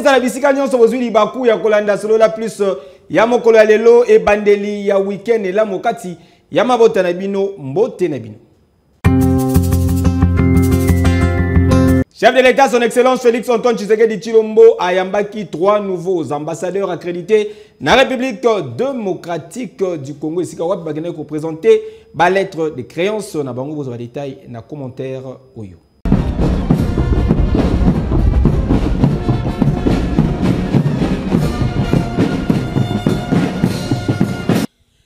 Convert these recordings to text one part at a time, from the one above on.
eza na bisika nyonso bozwi libaku ya kolanda solola plus ya mokolo ya lelo e bandeli ya weekend la mokati ya mabota na bino mbote na bino. Chef de l'État, son Excellence Félix Antoine Tshisekedi Tshilombo a yambaki 3 nouveaux ambassadeurs accrédités dans la République démocratique du Congo. Ici, Kawap Bagene ko présenter ba lettre de créance na bango bozo détail na commentaire oyo.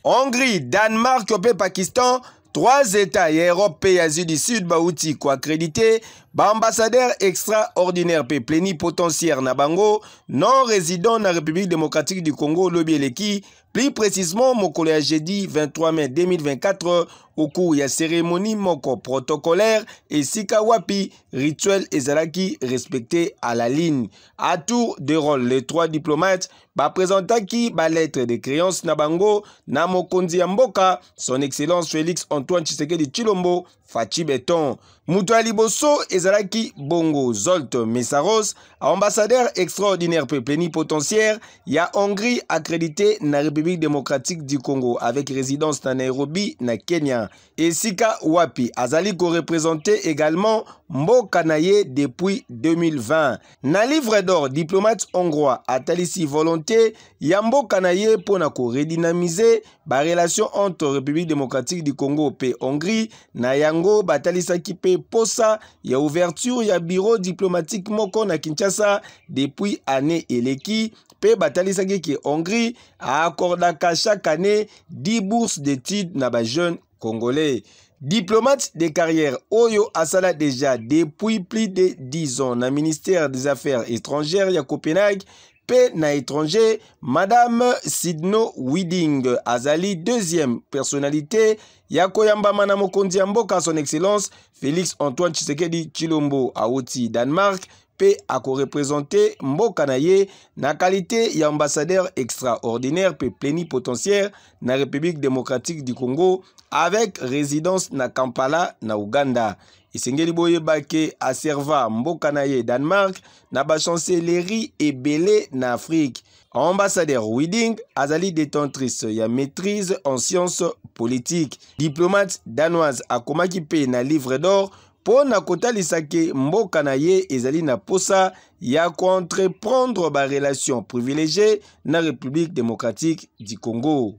Hongrie, Danemark et Pakistan, 3 États et Europe et Asie du Sud Baouti ko accrédité, ambassadeur extraordinaire pe plénipotentiaire na bango, non résident na République démocratique du Congo Lobieleki, plus précisément mokolo ya jeudi 23 mai 2024 au cours ya cérémonie moko protocolaire et sika wapi rituel ezalaki respecté à la ligne. À tour de rôle, les 3 diplomates ba présentaki ba lettre de créance na bango na mokonzi ya mboka son excellence Félix Antoine Tshisekedi Tshilombo Fachi Beton. Mutu ya liboso ezalaki Bongo Zolt Messaros, ambassadeur extraordinaire pe plénipotentiaire ya Hongrie accrédité na République démocratique du Congo avec résidence na Nairobi na Kenya. Et sika wapi azali ko représenté également mboka na ye depuis 2020. Na livre d'or diplomate hongrois atalisi volonté ya mboka na ye pona ko redynamiser ba relation entre République démocratique du Congo pe Hongrie na yango batalisaki pe posa ya ouverture ya bureau diplomatique moko na Kinshasa depuis année eleki pe batalisaki ki Hongrie a accordaka chaque année 10 bourses d'études na ba jeunes congolais. Diplomate de carrière Oyo Asala déjà depuis plus de 10 ans na ministère des Affaires étrangères ya Copenhague pe na étranger, Madame Sidno Widing Azali, deuxième personnalité ya koyamba na mokonzi ya mboka son excellence Félix Antoine Tshisekedi Tshilombo Aouti Danemark pe a représenté mboka na ye na qualité ya ambassadeur extraordinaire pe plénipotentiaire na République démocratique du Congo avec résidence na Kampala na Uganda. Isengeli boye bake a serva mboka na ye Danemark na ba chancellerie ebele na Afrique. Ambassadeur Widing azali détentrice ya maîtrise en sciences politiques. Diplomate danoise akomaki pe na livre d'or pour na kotalisake mboka na ye ezali na posa ya entreprendre ba relation privilégiée na République démocratique du Congo.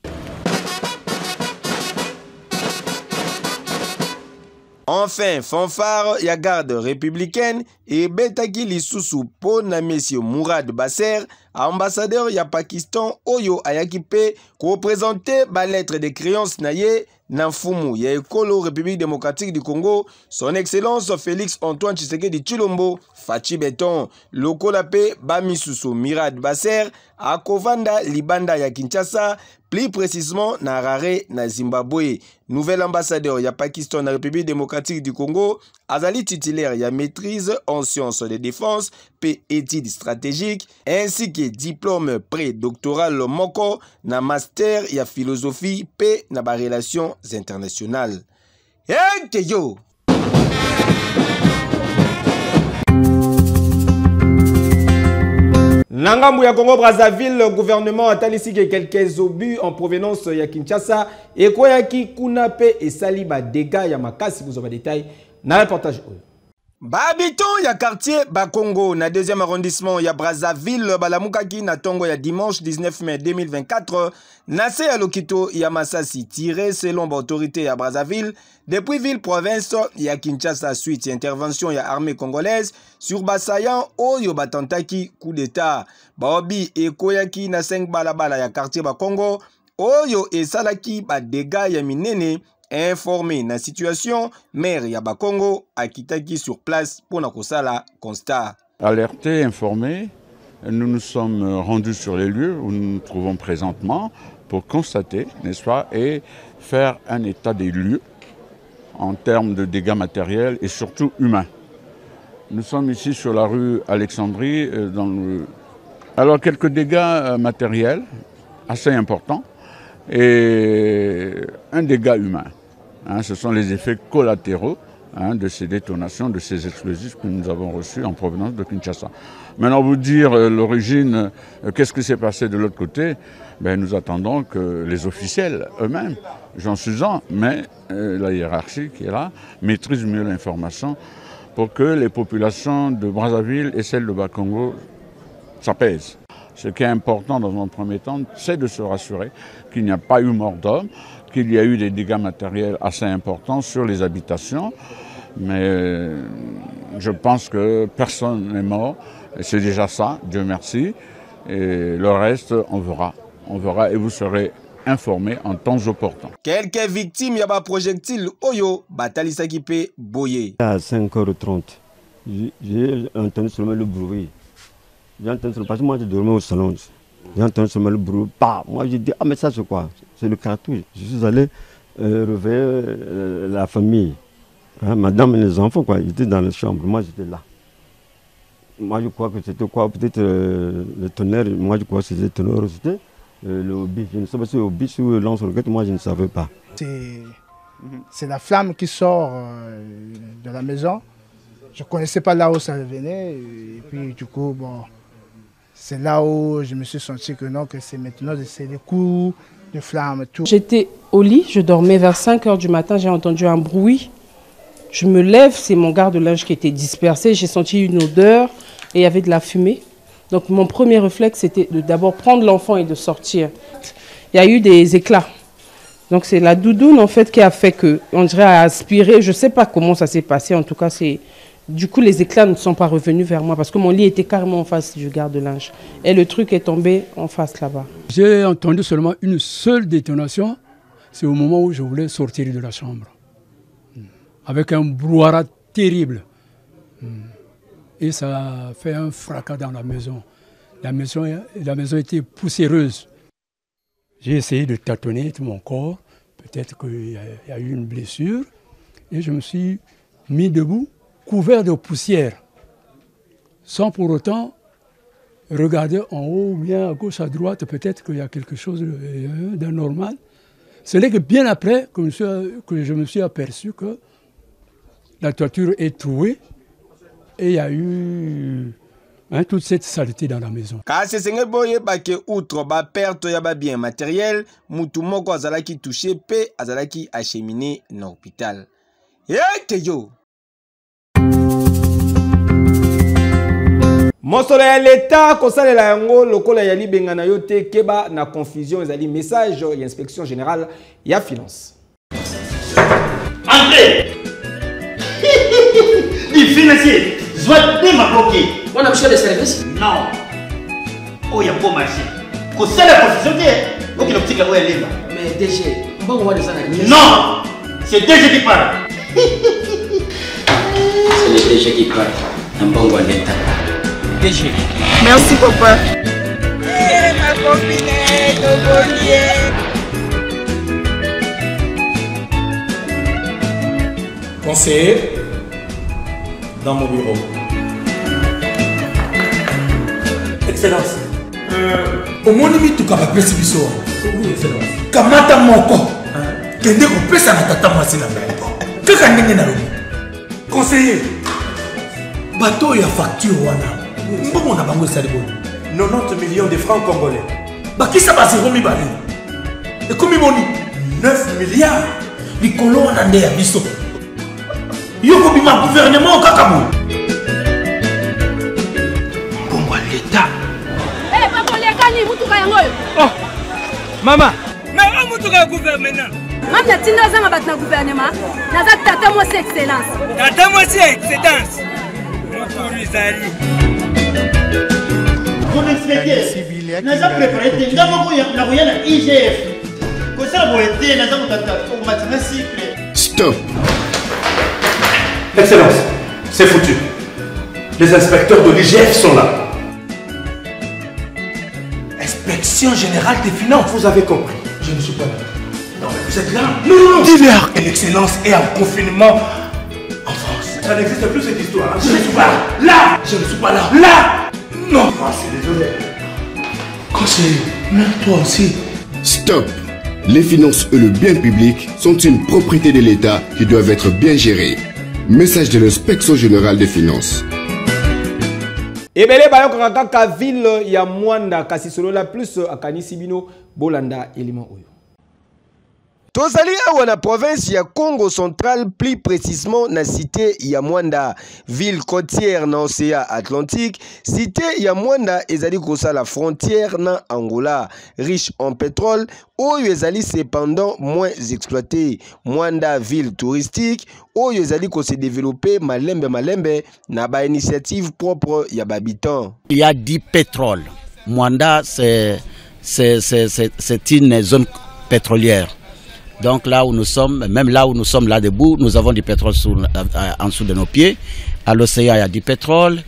Enfin, fanfare ya garde républicaine et betaki lisusu po na monsieur Mourad Basser, ambassadeur ya Pakistan Oyo ayaki pe ko présenter ba lettre de créance na ye na mfumu ya ekolo République démocratique du Congo, son excellence Félix Antoine Tshisekedi Tshilombo Fachi Beton. Lokola pe bamisusu Mourad Basser akovanda libanda ya Kinshasa, plus précisément na Harare na Zimbabwe. Nouvel ambassadeur ya Pakistan na République démocratique du Congo, azali titulaire ya maîtrise en sciences de défense pe études stratégiques ainsi que diplôme pré-doctoral moko na master ya philosophie pe na ba relations internationales. Hey, yo! Nangambu ya Congo Brazzaville, le gouvernement a talissi quelques obus en provenance ya Kinshasa et koyaki kuna pe et saliba dégâts ya makasi vous avez détail na reportage. Babiton ya quartier Bakongo na 2e arrondissement ya Brazzaville balamukaki na tongo ya dimanche 19 mai 2024 na se ya lokito ya Masasi tiré selon l'autorité ya Brazzaville depuis ville province ya Kinshasa suite intervention ya armée congolaise sur Basayan oyo batantaki coup d'état baobi ekoyaki na 5 balabala ya quartier Bakongo oyo esalaki ba dégâts ya minene. Informé na situation, maire ya Bakongo a kitaki sur place pour na kosala constat. Alerté, informé, nous nous sommes rendus sur les lieux où nous nous trouvons présentement pour constater, n'est-ce pas, et faire un état des lieux en termes de dégâts matériels et surtout humains. Nous sommes ici sur la rue Alexandrie, alors quelques dégâts matériels assez importants et un dégât humain. Ce sont les effets collatéraux de ces détonations, de ces explosifs que nous avons reçus en provenance de Kinshasa. Maintenant, vous dire l'origine, qu'est-ce qui s'est passé de l'autre côté, nous attendons que les officiels eux-mêmes, Jean Suzan, mais la hiérarchie qui est là, maîtrise mieux l'information pour que les populations de Brazzaville et celles de Bas-Congo s'apaisent. Ce qui est important dans un premier temps, c'est de se rassurer qu'il n'y a pas eu mort d'homme, qu'il y a eu des dégâts matériels assez importants sur les habitations, mais je pense que personne n'est mort, et c'est déjà ça, Dieu merci, et le reste, on verra et vous serez informés en temps opportun. Quelques victimes, yaba projectile Oyo, Batalisa Kipe Boye. À 5h30, j'ai entendu seulement le bruit. J'ai entendu seulement, parce que moi je dormais au salon. J'ai entendu seulement le bruit. Bah, moi j'ai dit, ah mais ça c'est quoi? C'est le cartouche. Je suis allé réveiller la famille. Madame et les enfants, quoi. Ils étaient dans la chambre, moi j'étais là. Moi je crois que c'était quoi? Peut-être le tonnerre, moi je crois que c'était le tonnerre, c'était le hobby. Je ne sais pas si le hobby ou le lance-roquette, moi je ne savais pas. C'est la flamme qui sort de la maison. Je ne connaissais pas là où ça venait. Et puis du coup, bon, c'est là où je me suis senti que non, que c'est maintenant, c'est des coups de flamme, tout. J'étais au lit, je dormais vers 5 h du matin, j'ai entendu un bruit. Je me lève, c'est mon garde-linge qui était dispersé, j'ai senti une odeur et il y avait de la fumée. Donc mon premier réflexe, c'était de d'abord prendre l'enfant et de sortir. Il y a eu des éclats. Donc c'est la doudoune en fait qui a fait que, on dirait, a aspiré. Je ne sais pas comment ça s'est passé, en tout cas c'est... Du coup les éclats ne sont pas revenus vers moi parce que mon lit était carrément en face du garde-linge. Et le truc est tombé en face là-bas. J'ai entendu seulement une seule détonation, c'est au moment où je voulais sortir de la chambre. Avec un brouhaha terrible. Et ça a fait un fracas dans la maison. La maison était poussiéreuse. J'ai essayé de tâtonner tout mon corps. Peut-être qu'il y a eu une blessure. Et je me suis mis debout, couvert de poussière. Sans pour autant regarder en haut ou bien à gauche, à droite. Peut-être qu'il y a quelque chose d'anormal. Ce n'est que bien après que je me suis aperçu que la toiture est trouée. Et il y a eu toute cette saleté dans la maison. Car c'est ce que outre ba perte ya ba bien matériel, mutu moko azalaki touché pe azalaki acheminé na hôpital. Yeke yo. Mosolo ya l'État kosalela yango lokola ya libenga na yo te keba na confusion ezali message ya inspection générale ya finance. André. Il financier. Soit de ma bloqué. On a monsieur le service? Non. Oh, il y a beau marché. Quand c'est la confusion, donc il a petit là-haut elle est là. Mais DG, bon, on va les analyser. Non. C'est DG qui parle. C'est le DG qui parle. Un bon gars d'État. DG. Merci, papa. Eh, ma copine, conseiller dans mon bureau. Excellence. Au moins, il tout capable de faire ça. Oui, excellence. Kamata moko. Kende ko pesa na tata mwasi na meko. Kaka ndenge na lobi. Conseiller. Bateau ya facture wana. Mbongo na bango esali boni. 90 millions de francs congolais. Bakisa ba 0 mibale. Et komi boni 9 milliards. Likolo wana nde ya biso. Yoko bima gouvernement kakabu. Bongo l'État. Eh papa lekani mutuka yango. Oh. Mama, na mutuka gouvernement. Mama tinda zama bat na gouvernement. Naza tata moi c'est excellence. Tata moi c'est excellence. Mon Rizali. Mon inspecteur. Naza préparé te ngamo ko na roya na IGF. Ko ça boete naza ko tata ko matina cycle. Stop. Excellence, c'est foutu. Les inspecteurs de l'IGF sont là. Inspection générale des finances. Vous avez compris. Je ne suis pas là. Non, mais vous êtes là. Non. Dis-leur que l'excellence est en confinement en France. Ça n'existe plus cette histoire. Je ne suis pas là. Je ne suis pas là. Là. Non. Ah, je suis désolé. Conseiller, même toi aussi. Stop. Les finances et le bien public sont une propriété de l'État qui doivent être bien gérées. Message de l'inspection générale des finances. Ebele bayo kaka ville ya Mwanda kasi solo la plus akanisi bino bolanda élément oyo. Tozali awa na province ya Congo central, plus précisément na cité ya Mwanda, ville côtière na océan Atlantique. Cité ya Mwanda ezali kosa la frontière na Angola, riche en pétrole, oyo ezali cependant moins exploité. Mwanda ville touristique, oyo ezali ko se développer malembe na ba initiative propre ya habitants. Il y a du pétrole. Mwanda c'est une zone pétrolière. Donc là où nous sommes, même là où nous sommes là debout, nous avons du pétrole en dessous de nos pieds. À l'océan, il y a du pétrole.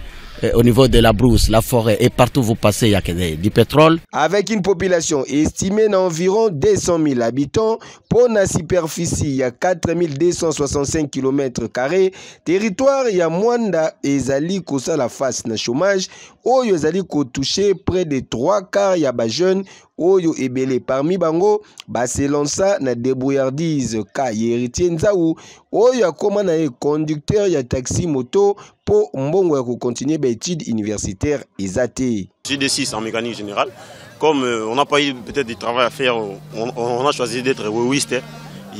Au niveau de la brousse, la forêt et partout où vous passez, il y a du pétrole. Avec une population estimée d'environ 200 000 habitants, pour la superficie, il y a 4265 km², territoire, il y a Mwanda et Zali Kosa la face na chômage, Oyo Zali ko touché près de 3/4 il y a des jeunes, Oyo ebele parmi bango, se lança na débrouillardise ka héritier nzaou, Oyo a comment na conducteur ya taxi moto, pour mbongo ya continuer les études universitaires exaté. J'ai des 6 en mécanique générale. Comme on n'a pas eu peut-être du travail à faire, on a choisi d'être wéwiste.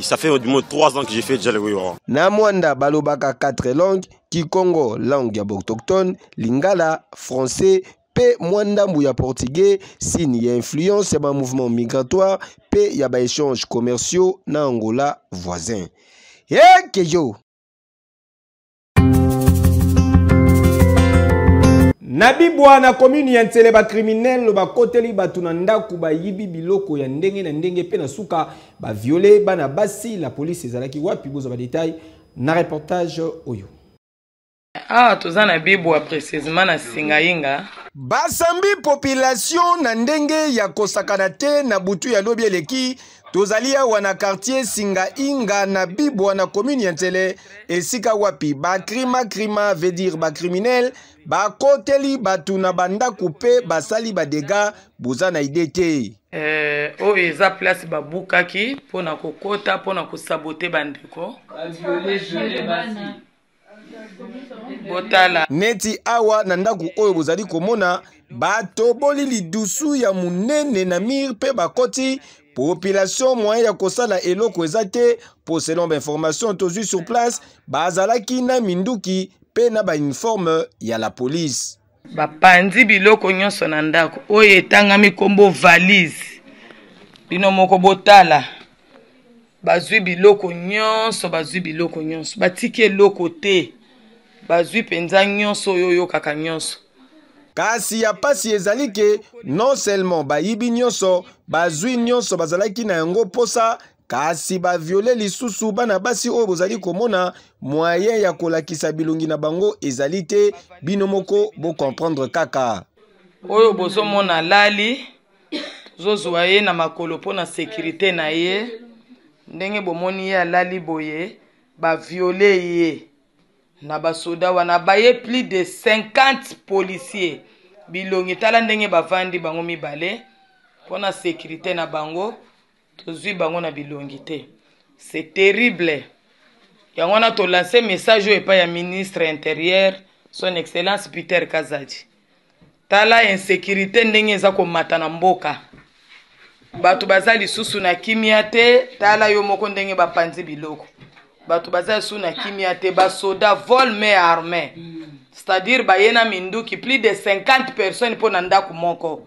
Ça fait du moins 3 ans que j'ai fait déjà le wéwa. Na Mwanda balobaka 4 langues, Kikongo langue ya autochtone, Lingala français, pe Mwanda mbuya portugais, signe ya influence ya ba mouvement migratoire, pe ya ba échanges commerciaux na Angola voisin. Keyo. Nabibwa na commune ya Ntsele ba criminel ba koteli batuna ndaku ba yibi biloko ya ndenge na ndenge pe na suka ba violer bana basi. La police ezalaki wapi boza ba détail na reportage oyo. Tozana bibwa précisément na Singainga. Basambi population na ndenge ya kosakana te na butu ya lobi eleki. Tozalia wana quartier Singainga na bibwa na commune ya Ntsele esika wapi ba crima veut dire ba criminel. Ba koteli batuna banda coupe basali ba dégâts boza na idée. O eza place babukaki pona kokota pona kosaboter bandeko. Botala. Neti awa na ndaku oyo bozali komona bato boli lidusu ya munene na mir pe bakoti. Population moyen ya kosala eloko ezate pour selon information tozu sur place bazalaki na minduki pe na ba uniforme ya la police. Bapandi biloko nyonso na ndako oyo etangami kombo valise. Bino moko botala. Bazwi biloko nyonso batiki eloko te. Bazwi penza nyonso oyo kaka nyonso. Kasi ya pasi ezali ke non seulement bayibi nyonso bazwi nyonso bazalaki na yango posa kasi ba violer lisusu bana basi oyo bozali komona moyen ya kolakisa bilongi na bango ezali te bino moko bo comprendre kaka. Oyo bozo mona lali zozwa ye na makolo pona sécurité na ye ndenge bomoni ye lali boye ba violer ye. Na basoda wana baye plus de 50 policiers bilongi tala ndenge bavandi bango mibale pona sécurité na bango tozwi bango na bilongi te. C'est terrible. Yango na to lancer message epa ya ministre intérieur son excellence Peter Kazadi. Tala insécurité ndenge eza komata na mboka. Batu bazali susu na kimia te tala yo moko ndenge bapanzi biloko. Batu bazali susu na kimia te basoda vol mais armé. C'est-à-dire bayena minduki plus de 50 personnes pona ndaku moko.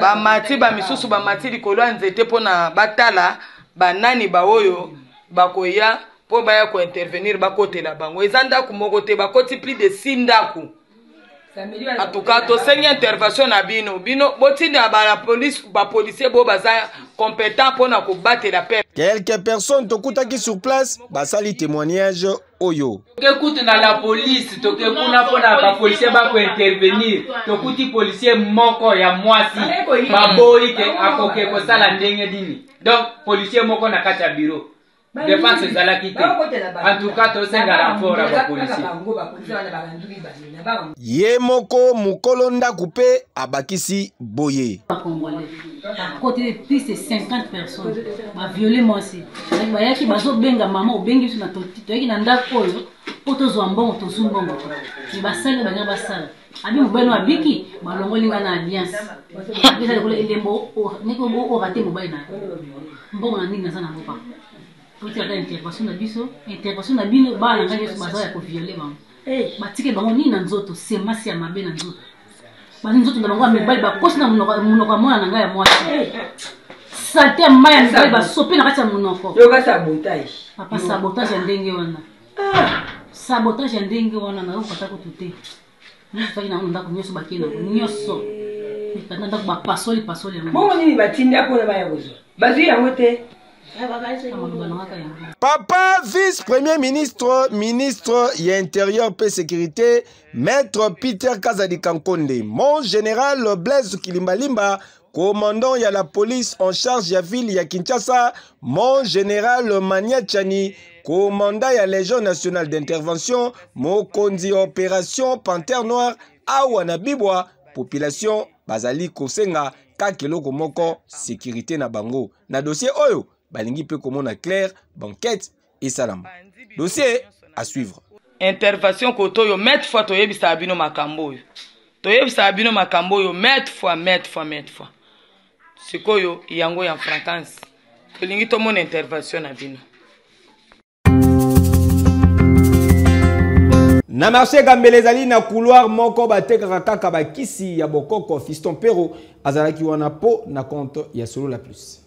Ba mati ba misusu ba mati likolo nzete pona batala banani ba oyo bakoya po baya ko intervenir bakotela bango ezanda ku moko te bakoti plus de 6 ndaku. En tout cas to sengi intervention na bino botina ba police ba policier bo baza compétent pona ko battre la paix. Quelques personnes tokutaki sur place basali témoignage oyo. Tokuti na la police tokekuna pona ba policier ba ko intervenir tokuti policier moko ya mwasi baboyi ke akoke ko sala ndenge dini. Donc policier moko na kati ya bureau défense zalaki te. En tout cas to senga rapport ba policier. Ye moko mukolo ndaku pe abakisi boye. Côté plus de 50 personnes m'a violé moi aussi. Bayaki bazo benga maman obengi na toti toyaki na ndako oyo poto zwambongo to zumbongo to ni basale banya basala abi mobeno abiki balongo linga na alliance bisa ko elembo neko bo o raté mobile na mbongo na nini sana bopa poto ya intervention na bino bana ngani so bazaya ko violer bango batike bango nini na nzoto c'est masi ya mabe na nzoto bani nzoto na bango amebali ba poste na munoko mwana na ngai ya mwasi salte maya mibali ba sope na kati ya munoko yoka sabotage papa sabotage ya ndenge wana sabotage ya ndenge wana na ukata ko tute nifaki na ndako nyoso bakena nyoso ndako ba pasoli bongo nini batindi akona baya bozo bazu yango te Papa vice-premier ministre et intérieur et sécurité, maître Peter Kazadi Kankonde, mon général Blaise Kilimbalimba, commandant y a la police en charge ya ville ya Kinshasa, mon général Mania Chani, commandant y a Légion nationale d'intervention, Mokonzi opération Panthère Noire, Awanabibwa, population Bazali Kosenga, Kakelo Komoko, sécurité na bango. Na dossier Oyo, balingi pe komona clair, banquette et salam. Dossier à suivre. Intervention koto yo met fois toyebisa abino makambo yo. Toyebisa abino makambo yo met fois. Sikoyo yango ya fréquence. Tolingi to mon intervention na bino. Na marché Gambelezali na couloir moko bateka kaka bakisi ya bokoko fiston pero azalaki wana po na compte ya solo la plus.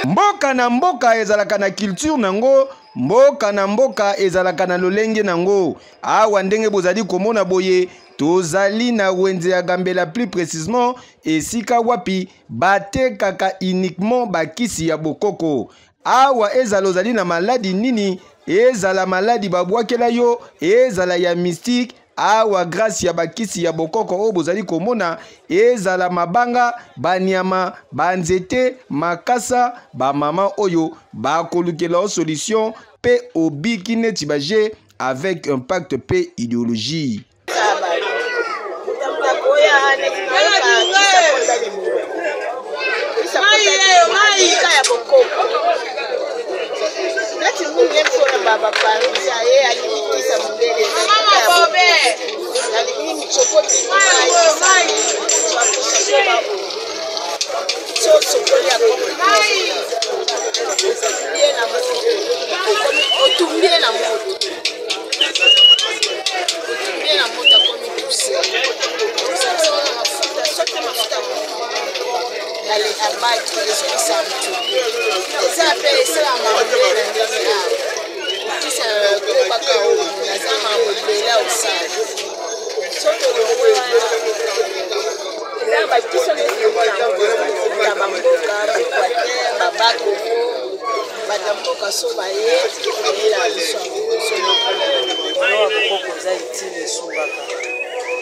Mboka na mboka ezalaka na culture nango, mboka na mboka ezalaka na lolenge nango. Awa ndenge bozali komona boye, tozali na wenze ya Gambela plus précisément esika wapi batekaka uniquement bakisi ya bokoko. Awa ezala ozali na maladi nini, ezala maladi babwakela yo, ezala ya mystique. Awa grâce ya bakisi ya bokoko o bozali komona ezala mabanga banyama banzete makasa ba mama oyo ba kolukela solution pe obiki neti baje avec impact pe idéologie.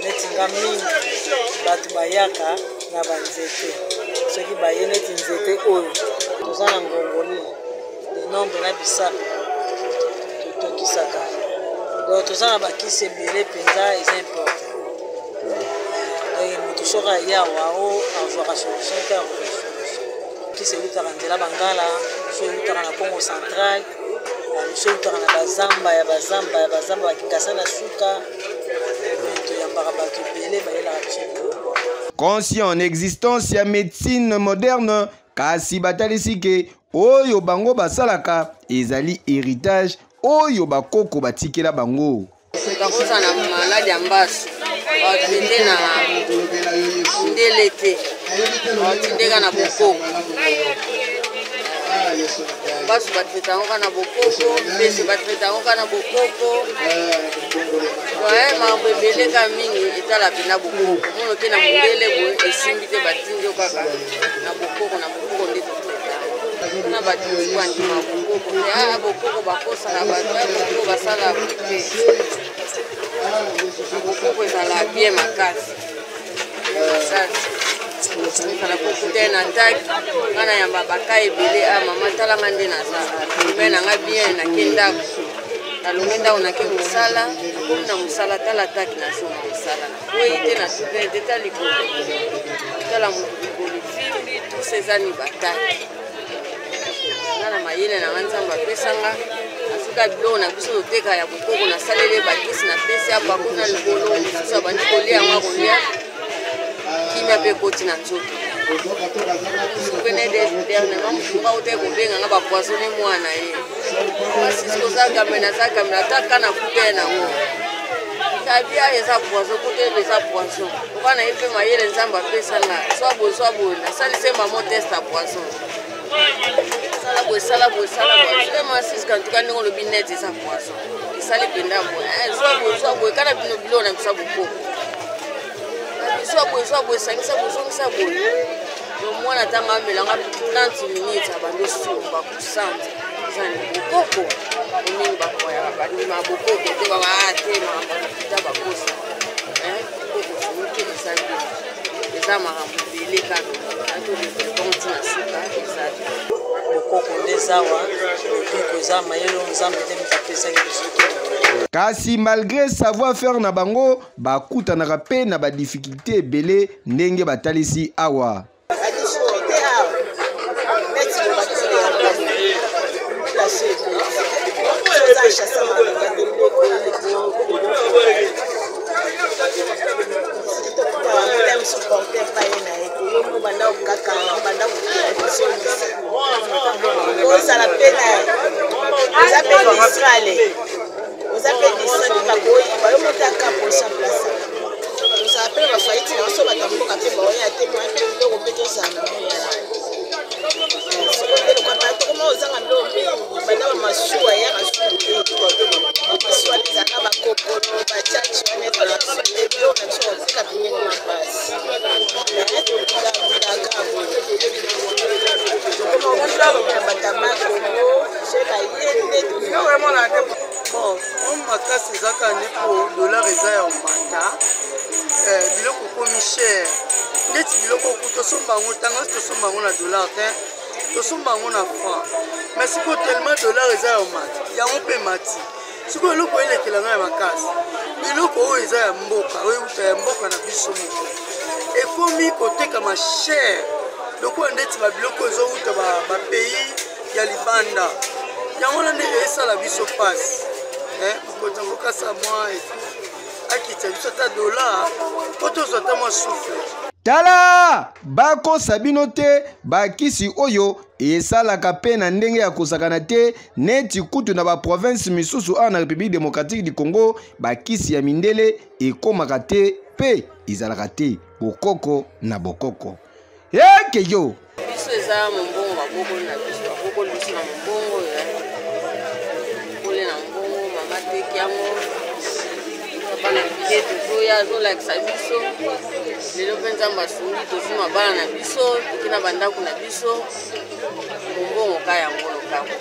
netinga mingi bato bayaka na banzete soki baye neti nzete oyo toza na ngongoli de nombre na bisapo totokisaka donc toza na bakisi ebele mpenza eza important moto soki aya awa azwaka solution te akoka solution kisi elutaka nzela bangala so elutaka na Congo central so elutaka na bazamba bakingasa na suka. Conscient en existence ya médecine moderne kasi batalisi ke oyo bango basalaka ezali héritage oyo bakoko batikela bango. Bakosa na maladi ya mbasu batinde na ndelete batindeka na bokoko basu batretango kana bokoko pesi batretango kana bokoko ouais mambo ebele ka mingi etala pena bokoko mono ke na mondele bo esimbi te batindi okaka na bokoko nde totreta na batindi wandima bokoko te bokoko bakosa na bato bokoko basala te bokoko ezala bien makasi kala kokute na taki ngana yamba baka ebele mama talanga nde naza mpe nanga bien nake ndako nalongi ndako nake mosala nakomi na mosala tala taki naso na mosala nakoyi te na super te ta likolo tala moto likolo fimbi tous eza ni bataki nga na mayele nanga nzambe apesanga asuka biloko na biso toteka ya bokoko nasaleli bakisi na pesi ya bako na likolo mosusu abandi kolia yango akolia kimia mpe ekoti na nzoto pene dernièrement motu moko aute kobenganga bapoisonne mwana ye asisi kozakamena azakamena ataka na kute nango tabia eza poison kute eza poison okana ye mpe mayele nzambe apesanga swa boye nasalise mamo test ya poison sala boye masisi kantuka ndenge olobi net eza poison esali penda boye swa boye kana bino biloko na bisa bokoko swa boye sangisa bozongisa boye mwana tanga amelanga 30 minutes abando somba kusante ezani bokoko omingi bakoya bandima bokoko te babaate makambo bakosa bokoko soki ezali eza makambo ebele kaka atolekontina suka ezali bokoko nde ezawa bokoko eza mayele oyo nzambe nde mizapesaki biso kasi malgré savoir faire na bango bakutanaka mpe na badifficulté ebele ndenge batalisi awa makasi ezaka nde po dollar eza ya omata biloko komi cher ndeti biloko tosomba yango ntango tosomba yango na dollar te tosomba yango na franc mais sikoyo tellement dollar eza ya omata yango mpe mati sikoyo eloko elekelanga ya makasi biloko oyo eza ya mboka oyo euta ya mboka na biso moko ekomi kotekama cher lokola ndeti babiloko ezouta bapays ya libanda yango wana nde esala biso pasi mokonzi kasa mwa akitisa biso ata dola po tozwa ata mwa souffle tala bakosa bino te bakisi oyo esalaka mpe na ndenge ya kosakana te neti kutu na baprovince misusu awa na République démocratique du Congo bakisi ya mindele ekomaka te mpe ezalaka te bokoko na bokoko yeke yo biso eza mombongo babokoli na biso babokoli biso na mombongo na mbongo mama teki yango papa na bilete toya azolakisa biso lelo mpe nzambe asungi tozwi mabala na biso toki na bandako na biso mombongo ka yango lokango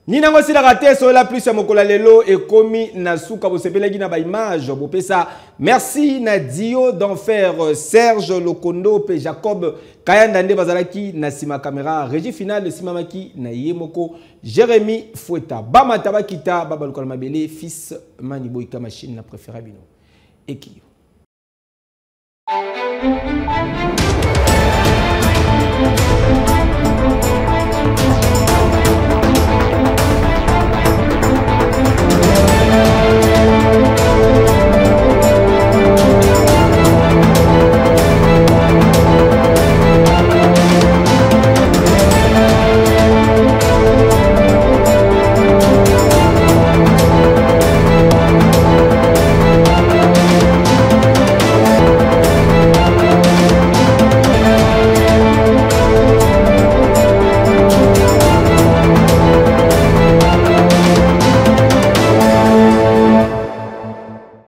ninango silaka te sola plus ya mokola lelo ekomi na suka bosepelaki na baimage bopesa merci na Dio d'enfer Serge Lokondo pe Jacob Kayanda nde bazalaki na sima caméra régie finale simamaki na yemoko Jérémy Foueta bama tabakita babalukala mabele fils Maniboika machine na préféré bino Ekio